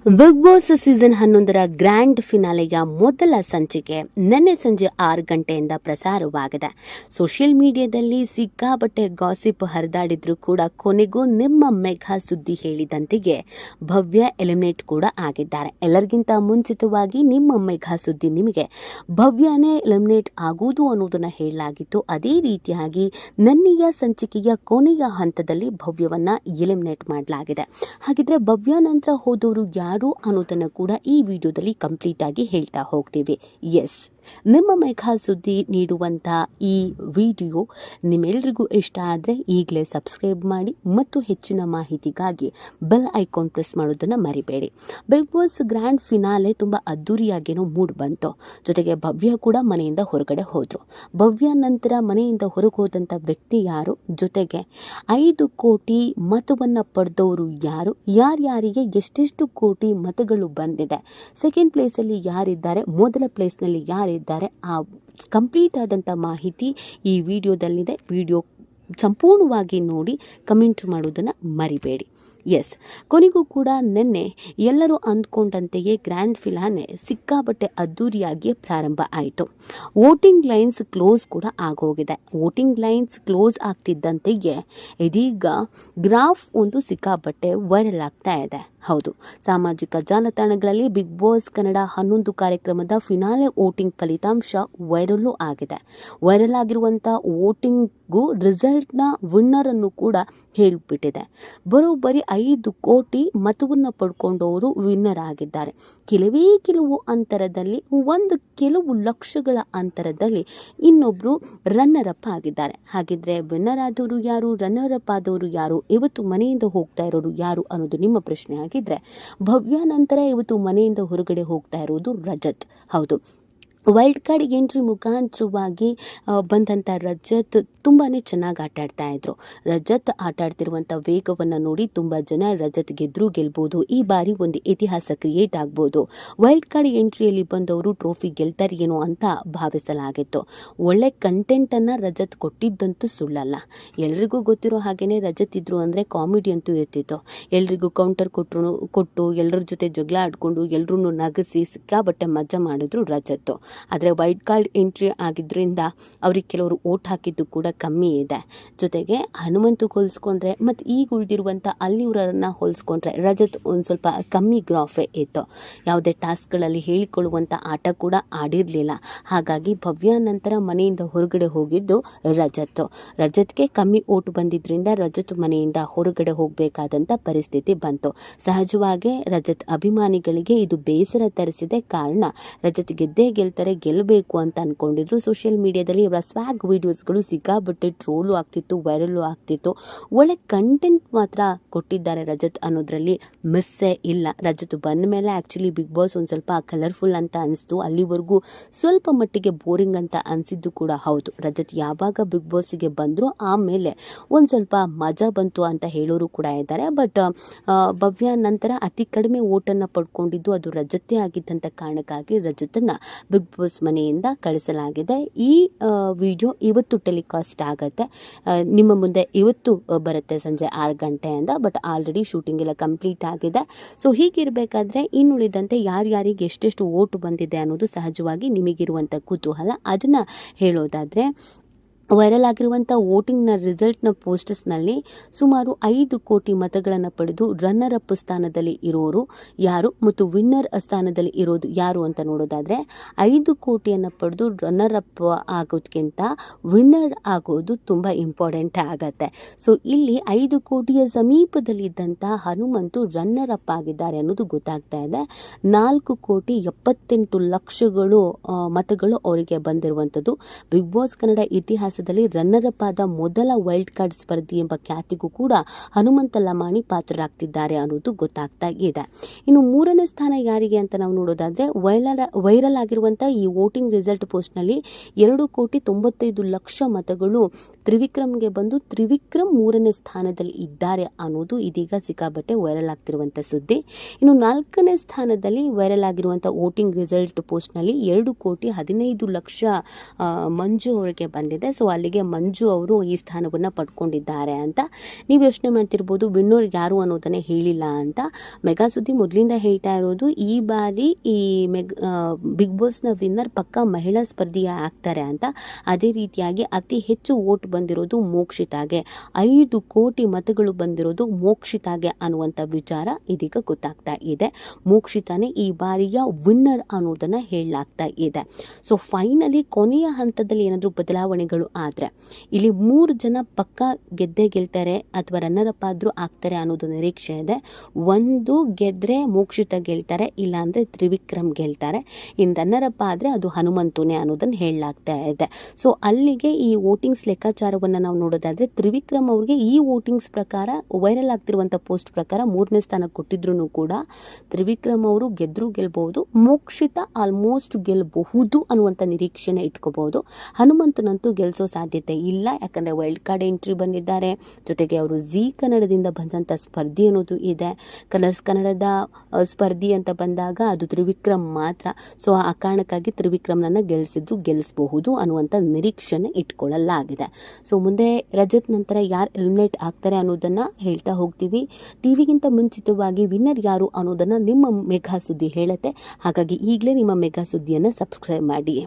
Big boss season 11ರ grand ಫಿನಾಲೆಯ ಮೊದಲ ಸಂಚಿಕೆ ನಿನ್ನೆ ಸಂಜೆ 6 ಗಂಟೆಯಿಂದ ಪ್ರಸಾರವಾಗಿದೆ. ಸೋಷಿಯಲ್ ಮೀಡಿಯಾದಲ್ಲಿ ಸಿಕ್ಕಾಪಟ್ಟೆ ಗಾಸಿಪ್ ಹರಿದಾಡಿದ್ರು ಕೂಡ ಕೊನೆಗೂ ನಿಮ್ಮ ಮೆಗಾ ಸುದ್ದಿ ಹೇಳಿದಂತೆಯೇ ಭವ್ಯ ಎಲಿಮಿನೇಟ್ ಕೂಡ ಆಗಿದ್ದಾರೆ. ಎಲ್ಲರಿಗಿಂತ ಮುಂಚಿತವಾಗಿ ನಿಮ್ಮ ಮೆಗಾ ಸುದ್ದಿ ನಿಮಗೆ ಭವ್ಯನೇ ಎಲಿಮಿನೇಟ್ ಆಗುವುದು ಅನ್ನೋದನ್ನ ಹೇಳಲಾಗಿತ್ತು. ಅದೇ ರೀತಿಯಾಗಿ ನಿನ್ನೆಯ ಸಂಚಿಕೆಯ ಕೊನೆಯ ಹಂತದಲ್ಲಿ ಭವ್ಯವನ್ನ ಎಲಿಮಿನೇಟ್ ಮಾಡಲಾಗಿದೆ. ಹಾಗಿದ್ರೆ ಭವ್ಯ ನಂತರ ಹೋದವರು ಯಾರು ಅನ್ನೋದನ್ನು ಕೂಡ ಈ ವಿಡಿಯೋದಲ್ಲಿ ಕಂಪ್ಲೀಟ್ ಆಗಿ ಹೇಳ್ತಾ ಹೋಗ್ತೀವಿ. ಎಸ್, ನಿಮ್ಮ ಮೆಗಾ ಸುದ್ದಿ ನೀಡುವಂಥ ಈ ವಿಡಿಯೋ ನಿಮ್ಮೆಲ್ಲರಿಗೂ ಇಷ್ಟ ಆದರೆ ಈಗಲೇ ಸಬ್ಸ್ಕ್ರೈಬ್ ಮಾಡಿ ಮತ್ತು ಹೆಚ್ಚಿನ ಮಾಹಿತಿಗಾಗಿ ಬೆಲ್ ಐಕಾನ್ ಪ್ರೆಸ್ ಮಾಡೋದನ್ನು ಮರಿಬೇಡಿ. ಬಿಗ್ ಬಾಸ್ ಗ್ರ್ಯಾಂಡ್ ಫಿನಾಲೆ ತುಂಬ ಅದ್ದೂರಿಯಾಗೇನೋ ಮೂಡ್ ಬಂತು. ಜೊತೆಗೆ ಭವ್ಯ ಕೂಡ ಮನೆಯಿಂದ ಹೊರಗಡೆ ಹೋದರು. ಭವ್ಯ ನಂತರ ಮನೆಯಿಂದ ಹೊರಗೆ ಹೋದಂಥ ವ್ಯಕ್ತಿ ಯಾರು, ಜೊತೆಗೆ 5 ಕೋಟಿ ಮತವನ್ನು ಪಡೆದವರು ಯಾರು, ಯಾರ್ಯಾರಿಗೆ ಎಷ್ಟೆಷ್ಟು ಕೋಟಿ ಮತಗಳು ಬಂದಿದೆ, ಸೆಕೆಂಡ್ ಪ್ಲೇಸಲ್ಲಿ ಯಾರಿದ್ದಾರೆ, ಮೊದಲ ಪ್ಲೇಸ್ನಲ್ಲಿ ಯಾರಿದ್ದಾರೆ, ಆ ಕಂಪ್ಲೀಟ್ ಆದಂಥ ಮಾಹಿತಿ ಈ ವಿಡಿಯೋದಲ್ಲಿದೆ. ವಿಡಿಯೋ ಸಂಪೂರ್ಣವಾಗಿ ನೋಡಿ ಕಮೆಂಟ್ ಮಾಡೋದನ್ನು ಮರಿಬೇಡಿ. ಎಸ್, ಕೊನೆಗೂ ಕೂಡ ನಿನ್ನೆ ಎಲ್ಲರೂ ಅಂದ್ಕೊಂಡಂತೆಯೇ ಗ್ರ್ಯಾಂಡ್ ಫಿನಾಲೆ ಸಿಕ್ಕಾಪಟ್ಟೆ ಅದ್ದೂರಿಯಾಗಿ ಪ್ರಾರಂಭ ಆಯಿತು. ವೋಟಿಂಗ್ ಲೈನ್ಸ್ ಕ್ಲೋಸ್ ಕೂಡ ಆಗೋಗಿದೆ. ವೋಟಿಂಗ್ ಲೈನ್ಸ್ ಕ್ಲೋಸ್ ಆಗ್ತಿದ್ದಂತೆಯೇ ಇದೀಗ ಗ್ರಾಫ್ ಒಂದು ಸಿಕ್ಕಾಪಟ್ಟೆ ವೈರಲ್ ಆಗ್ತಾ ಇದೆ. ಹೌದು, ಸಾಮಾಜಿಕ ಜಾಲತಾಣಗಳಲ್ಲಿ ಬಿಗ್ ಬಾಸ್ ಕನ್ನಡ 11 ಕಾರ್ಯಕ್ರಮದ ಫಿನಾಲೆ ವೋಟಿಂಗ್ ಫಲಿತಾಂಶ ವೈರಲ್ಲು ಆಗಿದೆ. ವೈರಲ್ ಆಗಿರುವಂಥ ವೋಟಿಂಗು ರಿಸಲ್ಟ್ನ ವಿನ್ನರ್ ಅನ್ನು ಕೂಡ ಹೇಳಿಬಿಟ್ಟಿದೆ. ಬರೋಬ್ಬರಿ 5 ಕೋಟಿ ಮತವನ್ನು ಪಡ್ಕೊಂಡವರು ವಿನ್ನರ್ ಆಗಿದ್ದಾರೆ. ಕೆಲವು ಅಂತರದಲ್ಲಿ, ಕೆಲವು ಲಕ್ಷಗಳ ಅಂತರದಲ್ಲಿ ಇನ್ನೊಬ್ಬರು ರನ್ನರ್ ಅಪ್ ಆಗಿದ್ದಾರೆ. ಹಾಗಿದ್ರೆ ವಿನ್ನರ್ ಆದವರು ಯಾರು, ರನ್ನರ್ ಅಪ್ ಆದವರು ಯಾರು, ಇವತ್ತು ಮನೆಯಿಂದ ಹೋಗ್ತಾ ಇರೋರು ಯಾರು ಅನ್ನೋದು ನಿಮ್ಮ ಪ್ರಶ್ನೆ ಆಗಿದ್ರೆ, ಭವ್ಯ ನಂತರ ಇವತ್ತು ಮನೆಯಿಂದ ಹೊರಗಡೆ ಹೋಗ್ತಾ ಇರೋದು ರಜತ್. ಹೌದು, ವೈಲ್ಡ್ ಕಾರ್ಡ್ ಎಂಟ್ರಿ ಮುಖಾಂತರವಾಗಿ ಬಂದಂಥ ರಜತ್ ತುಂಬಾ ಚೆನ್ನಾಗಿ ಆಟಾಡ್ತಾ ಇದ್ರು. ರಜತ್ ಆಟಾಡ್ತಿರುವಂಥ ವೇಗವನ್ನು ನೋಡಿ ತುಂಬ ಜನ ರಜತ್ ಗೆಲ್ಬೋದು, ಈ ಬಾರಿ ಒಂದು ಇತಿಹಾಸ ಕ್ರಿಯೇಟ್ ಆಗ್ಬೋದು, ವೈಲ್ಡ್ ಕಾರ್ಡ್ ಎಂಟ್ರಿಯಲ್ಲಿ ಬಂದವರು ಟ್ರೋಫಿ ಗೆಲ್ತಾರೇನೋ ಅಂತ ಭಾವಿಸಲಾಗಿತ್ತು. ಒಳ್ಳೆ ಕಂಟೆಂಟನ್ನು ರಜತ್ ಕೊಟ್ಟಿದ್ದಂತೂ ಸುಳ್ಳಲ್ಲ. ಎಲ್ರಿಗೂ ಗೊತ್ತಿರೋ ಹಾಗೇನೆ ರಜತ್ ಇದ್ರು ಅಂದರೆ ಕಾಮಿಡಿ ಅಂತೂ ಇರ್ತಿತ್ತು. ಎಲ್ರಿಗೂ ಕೌಂಟರ್ ಕೊಟ್ಟು ಎಲ್ಲರ ಜೊತೆ ಜಗಳ ಆಡ್ಕೊಂಡು ಎಲ್ಲರೂ ನಗಿಸಿ ಸಿಕ್ಕಾಬಟ್ಟೆ ಮಜಾ ಮಾಡಿದ್ರು ರಜತ್ತು. ಆದರೆ ವೈಲ್ಡ್ ಕಾರ್ಡ್ ಎಂಟ್ರಿ ಆಗಿದ್ದರಿಂದ ಅವ್ರಿಗೆ ಕೆಲವರು ಓಟ್ ಹಾಕಿದ್ದು ಕೂಡ ಕಮ್ಮಿ ಇದೆ. ಜೊತೆಗೆ ಹನುಮಂತು ಹೋಲಿಸ್ಕೊಂಡ್ರೆ ಮತ್ತು ಈಗ ಉಳಿದಿರುವಂಥ ಅಲ್ಲಿಯವರನ್ನು ಹೋಲಿಸ್ಕೊಂಡ್ರೆ ರಜತ್ ಒಂದು ಸ್ವಲ್ಪ ಕಮ್ಮಿ ಗ್ರಾಫೇ ಇತ್ತು. ಯಾವುದೇ ಟಾಸ್ಕ್ಗಳಲ್ಲಿ ಹೇಳಿಕೊಳ್ಳುವಂಥ ಆಟ ಕೂಡ ಆಡಿರಲಿಲ್ಲ. ಹಾಗಾಗಿ ಭವ್ಯ ನಂತರ ಮನೆಯಿಂದ ಹೊರಗಡೆ ಹೋಗಿದ್ದು ರಜತ್ಗೆ ಕಮ್ಮಿ ಓಟ್ ಬಂದಿದ್ದರಿಂದ ರಜತ್ ಮನೆಯಿಂದ ಹೊರಗಡೆ ಹೋಗಬೇಕಾದಂಥ ಪರಿಸ್ಥಿತಿ ಬಂತು. ಸಹಜವಾಗಿ ರಜತ್ ಅಭಿಮಾನಿಗಳಿಗೆ ಇದು ಬೇಸರ ತರಿಸಿದೆ. ಕಾರಣ ರಜತ್ ಗೆಲ್ಲಬೇಕು ಅಂತ ಅನ್ಕೊಂಡಿದ್ರು. ಸೋಷಿಯಲ್ ಮೀಡಿಯಾದಲ್ಲಿ ಇವರ ಸ್ವ್ಯಾಗ್ ವಿಡಿಯೋಸ್ಗಳು ಸಿಕ್ಕಾಬಟ್ಟೆ ಟ್ರೋಲು ಆಗ್ತಿತ್ತು, ವೈರಲ್ಲು ಆಗ್ತಿತ್ತು. ಒಳ್ಳೆ ಕಂಟೆಂಟ್ ಮಾತ್ರ ಕೊಟ್ಟಿದ್ದಾರೆ ರಜತ್ ಅನ್ನೋದ್ರಲ್ಲಿ ಮಿಸ್ಸೇ ಇಲ್ಲ. ರಜತ್ ಬಂದ ಮೇಲೆ ಆ್ಯಕ್ಚುಲಿ ಬಿಗ್ ಬಾಸ್ ಒಂದು ಸ್ವಲ್ಪ ಕಲರ್ಫುಲ್ ಅಂತ ಅನಿಸ್ತು. ಅಲ್ಲಿವರೆಗೂ ಸ್ವಲ್ಪ ಮಟ್ಟಿಗೆ ಬೋರಿಂಗ್ ಅಂತ ಅನಿಸಿದ್ದು ಕೂಡ ಹೌದು. ರಜತ್ ಯಾವಾಗ ಬಿಗ್ ಬಾಸಿಗೆ ಬಂದರೂ ಆಮೇಲೆ ಒಂದು ಸ್ವಲ್ಪ ಮಜಾ ಬಂತು ಅಂತ ಹೇಳೋರು ಕೂಡ ಇದ್ದಾರೆ. ಬಟ್ ಭವ್ಯ ನಂತರ ಅತಿ ಕಡಿಮೆ ಓಟನ್ನು ಪಡ್ಕೊಂಡಿದ್ದು ಅದು ರಜತ್ತೇ ಆಗಿದ್ದಂಥ ಕಾರಣಕ್ಕಾಗಿ ರಜತನ್ನು ಬಿಗ್ ಬಾಸ್ ಮನೆಯಿಂದ ಕಳಿಸಲಾಗಿದೆ. ಈ ವಿಡಿಯೋ ಇವತ್ತು ಟೆಲಿಕಾಸ್ಟ್ ಆಗುತ್ತೆ, ನಿಮ್ಮ ಮುಂದೆ ಇವತ್ತು ಬರುತ್ತೆ ಸಂಜೆ 6 ಗಂಟೆಯಿಂದ. ಬಟ್ ಆಲ್ರೆಡಿ ಶೂಟಿಂಗ್ ಎಲ್ಲ ಕಂಪ್ಲೀಟ್ ಆಗಿದೆ. ಸೊ ಹೀಗಿರಬೇಕಾದ್ರೆ ಇನ್ನುಳಿದಂತೆ ಯಾರ್ಯಾರಿಗೆ ಎಷ್ಟೆಷ್ಟು ಓಟು ಬಂದಿದೆ ಅನ್ನೋದು ಸಹಜವಾಗಿ ನಿಮಗಿರುವಂಥ ಕುತೂಹಲ. ಅದನ್ನು ಹೇಳೋದಾದರೆ, ವೈರಲ್ ಆಗಿರುವಂಥ ವೋಟಿಂಗ್ನ ರಿಸಲ್ಟ್ನ ಪೋಸ್ಟರ್ಸ್ನಲ್ಲಿ ಸುಮಾರು 5 ಕೋಟಿ ಮತಗಳನ್ನು ಪಡೆದು ರನ್ನರ್ ಅಪ್ ಸ್ಥಾನದಲ್ಲಿ ಇರೋರು ಯಾರು ಮತ್ತು ವಿನ್ನರ್ ಸ್ಥಾನದಲ್ಲಿ ಇರೋದು ಯಾರು ಅಂತ ನೋಡೋದಾದರೆ, 5 ಕೋಟಿಯನ್ನು ಪಡೆದು ರನ್ನರ್ ಅಪ್ ಆಗೋದಕ್ಕಿಂತ ವಿನ್ನರ್ ಆಗೋದು ತುಂಬ ಇಂಪಾರ್ಟೆಂಟ್ ಆಗತ್ತೆ. ಸೊ ಇಲ್ಲಿ 5 ಕೋಟಿಯ ಸಮೀಪದಲ್ಲಿದ್ದಂಥ ಹನುಮಂತು ರನ್ನರ್ ಅಪ್ ಆಗಿದ್ದಾರೆ ಅನ್ನೋದು ಗೊತ್ತಾಗ್ತಾ ಇದೆ. 4 ಕೋಟಿ 78 ಲಕ್ಷಗಳು ಮತಗಳು ಅವರಿಗೆ ಬಂದಿರುವಂಥದ್ದು. ಬಿಗ್ ಬಾಸ್ ಕನ್ನಡ ಇತಿಹಾಸ ರನ್ನರ್ ಅಪ್ ಆದ ಮೊದಲ ವೈಲ್ಡ್ ಕಾರ್ಡ್ ಸ್ಪರ್ಧಿ ಎಂಬ ಖ್ಯಾತಿಗೂ ಕೂಡ ಹನುಮಂತ ಲಮಾಣಿ ಪಾತ್ರರಾಗ್ತಿದ್ದಾರೆ ಅನ್ನೋದು ಗೊತ್ತಾಗ್ತಾ ಇದೆ. ಇನ್ನು 3ನೇ ಸ್ಥಾನ ಯಾರಿಗೆ ಅಂತ ನಾವು ನೋಡೋದಾದ್ರೆ, ವೈರಲ್ ಆಗಿರುವಂಥ ಈ ವೋಟಿಂಗ್ ರಿಸಲ್ಟ್ ಪೋಸ್ಟ್ನಲ್ಲಿ 2 ಕೋಟಿ 95 ಲಕ್ಷ ಮತಗಳು ತ್ರಿವಿಕ್ರಮ್ಗೆ ಬಂದು ತ್ರಿವಿಕ್ರಮ್ 3ನೇ ಸ್ಥಾನದಲ್ಲಿ ಇದ್ದಾರೆ ಅನ್ನೋದು ಇದೀಗ ಸಿಕ್ಕಾಬಟ್ಟೆ ವೈರಲ್ ಆಗ್ತಿರುವಂಥ ಸುದ್ದಿ. ಇನ್ನು 4ನೇ ಸ್ಥಾನದಲ್ಲಿ ವೈರಲ್ ಆಗಿರುವಂಥ ವೋಟಿಂಗ್ ರಿಸಲ್ಟ್ ಪೋಸ್ಟ್ನಲ್ಲಿ 2,15,00,000 ಮಂಜು ಅವರಿಗೆ ಬಂದಿದೆ. ಸೊ ಅಲ್ಲಿಗೆ ಮಂಜು ಅವರು ಈ ಸ್ಥಾನವನ್ನು ಪಡ್ಕೊಂಡಿದ್ದಾರೆ ಅಂತ ನೀವು ಯೋಚನೆ ಮಾಡ್ತಿರ್ಬೋದು, ವಿನ್ನರ್ ಯಾರು ಅನ್ನೋದನ್ನೇ ಹೇಳಿಲ್ಲ ಅಂತ. ಮೆಗಾ ಸುದ್ದಿ ಮೊದಲಿಂದ ಹೇಳ್ತಾ ಇರೋದು, ಈ ಬಾರಿ ಈ ಬಿಗ್ ಬಾಸ್ನ ವಿನ್ನರ್ ಪಕ್ಕಾ ಮಹಿಳಾ ಸ್ಪರ್ಧಿಯ ಆಗ್ತಾರೆ ಅಂತ. ಅದೇ ರೀತಿಯಾಗಿ ಅತಿ ಹೆಚ್ಚು ವೋಟ್ ಬಂದಿರೋದು ಮೋಕ್ಷಿತಾಗೆ, 5 ಕೋಟಿ ಮತಗಳು ಬಂದಿರೋದು ಮೋಕ್ಷಿತಾಗೆ ಅನ್ನುವಂಥ ವಿಚಾರ ಇದೀಗ ಗೊತ್ತಾಗ್ತಾ ಇದೆ. ಮೋಕ್ಷಿತಾನೇ ಈ ಬಾರಿಯ ವಿನ್ನರ್ ಅನ್ನೋದನ್ನ ಹೇಳಲಾಗ್ತಾ ಇದೆ. ಸೊ ಫೈನಲಿ ಕೊನೆಯ ಹಂತದಲ್ಲಿ ಏನಾದರೂ ಬದಲಾವಣೆಗಳು ಆದರೆ ಇಲ್ಲಿ 3 ಜನ ಪಕ್ಕ ಗೆದ್ದೇ ಗೆಲ್ತಾರೆ ಅಥವಾ ರನ್ನರ್ ಅಪ್ ಆದರೂ ಆಗ್ತಾರೆ ಅನ್ನೋದು ನಿರೀಕ್ಷೆ ಇದೆ. ಒಂದು ಗೆದ್ರೆ ಮೋಕ್ಷಿತ ಗೆಲ್ತಾರೆ, ಇಲ್ಲ ಅಂದರೆ ತ್ರಿವಿಕ್ರಮ್ ಗೆಲ್ತಾರೆ. ಇನ್ನು ರನ್ನರ್ ಅಪ್ ಆದರೆ ಅದು ಹನುಮಂತುನೇ ಅನ್ನೋದನ್ನು ಹೇಳಲಾಗ್ತಾ ಇದೆ. ಸೊ ಅಲ್ಲಿಗೆ ಈ ವೋಟಿಂಗ್ಸ್ ಲೆಕ್ಕಾಚಾರವನ್ನು ನಾವು ನೋಡೋದಾದರೆ ತ್ರಿವಿಕ್ರಮ್ ಅವ್ರಿಗೆ ಈ ವೋಟಿಂಗ್ಸ್ ಪ್ರಕಾರ ವೈರಲ್ ಆಗ್ತಿರುವಂಥ ಪೋಸ್ಟ್ ಪ್ರಕಾರ 3ನೇ ಸ್ಥಾನ ಕೊಟ್ಟಿದ್ರು ಕೂಡ ತ್ರಿವಿಕ್ರಮ್ ಅವರು ಗೆದ್ದರೂ ಗೆಲ್ಬಹುದು, ಮೋಕ್ಷಿತ ಆಲ್ಮೋಸ್ಟ್ ಗೆಲ್ಲಬಹುದು ಅನ್ನುವಂಥ ನಿರೀಕ್ಷೆನೆ ಇಟ್ಕೋಬಹುದು. ಹನುಮಂತನಂತೂ ಗೆಲ್ಲಿಸೋ ಸಾಧ್ಯತೆ ಇಲ್ಲ, ಯಾಕಂದರೆ ವೈಲ್ಡ್ ಕಾರ್ಡ್ ಎಂಟ್ರಿ ಬಂದಿದ್ದಾರೆ. ಜೊತೆಗೆ ಅವರು ಜೀ ಕನ್ನಡದಿಂದ ಬಂದಂಥ ಸ್ಪರ್ಧಿ ಅನ್ನೋದು ಇದೆ. ಕಲರ್ಸ್ ಕನ್ನಡದ ಸ್ಪರ್ಧಿ ಅಂತ ಬಂದಾಗ ಅದು ತ್ರಿವಿಕ್ರಮ್ ಮಾತ್ರ. ಸೊ ಆ ಕಾರಣಕ್ಕಾಗಿ ತ್ರಿವಿಕ್ರಮ್ನನ್ನು ಗೆಲ್ಲಿಸಬಹುದು ಅನ್ನುವಂಥ ನಿರೀಕ್ಷೆನೆ ಇಟ್ಕೊಳ್ಳಲಾಗಿದೆ. ಸೊ ಮುಂದೆ ರಜತ್ ನಂತರ ಯಾರು ಎಲಿಮಿನೇಟ್ ಆಗ್ತಾರೆ ಅನ್ನೋದನ್ನು ಹೇಳ್ತಾ ಹೋಗ್ತೀವಿ. ಟಿವಿಗಿಂತ ಮುಂಚಿತವಾಗಿ ವಿನ್ನರ್ ಯಾರು ಅನ್ನೋದನ್ನು ನಿಮ್ಮ ಮೆಗಾ ಸುದ್ದಿ ಹೇಳುತ್ತೆ. ಹಾಗಾಗಿ ಈಗಲೇ ನಿಮ್ಮ ಮೆಗಾ ಸುದ್ದಿಯನ್ನು ಸಬ್ಸ್ಕ್ರೈಬ್ ಮಾಡಿ.